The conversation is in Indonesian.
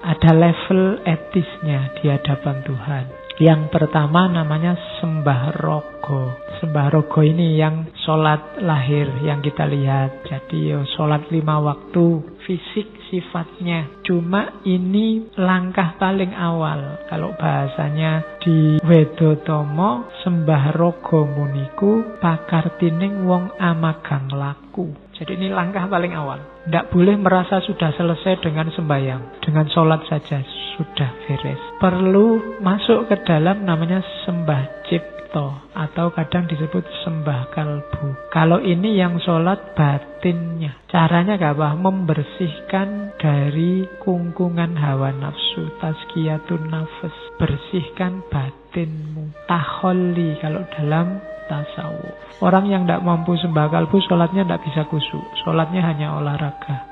Ada level etisnya di hadapan Tuhan. Yang pertama namanya sembah rogo. Sembah rogo ini yang sholat lahir yang kita lihat. Jadi sholat 5 waktu, fisik sifatnya. Cuma ini langkah paling awal. Kalau bahasanya di Wedotomo, sembah rogo muniku pakartining wong amagang laku. Jadi ini langkah paling awal. Tidak boleh merasa sudah selesai dengan sembahyang. Dengan sholat saja sudah beres. Perlu masuk ke dalam namanya sembah cipto. Atau kadang disebut sembah kalbu. Kalau ini yang sholat batinnya. Caranya apa? Membersihkan dari kungkungan hawa nafsu. Tazkiyatun nafas. Bersihkan batinmu. Taholli kalau dalam tasawuf. Orang yang tidak mampu sembah kalbu, sholatnya tidak bisa khusyuk. Sholatnya hanya olahraga.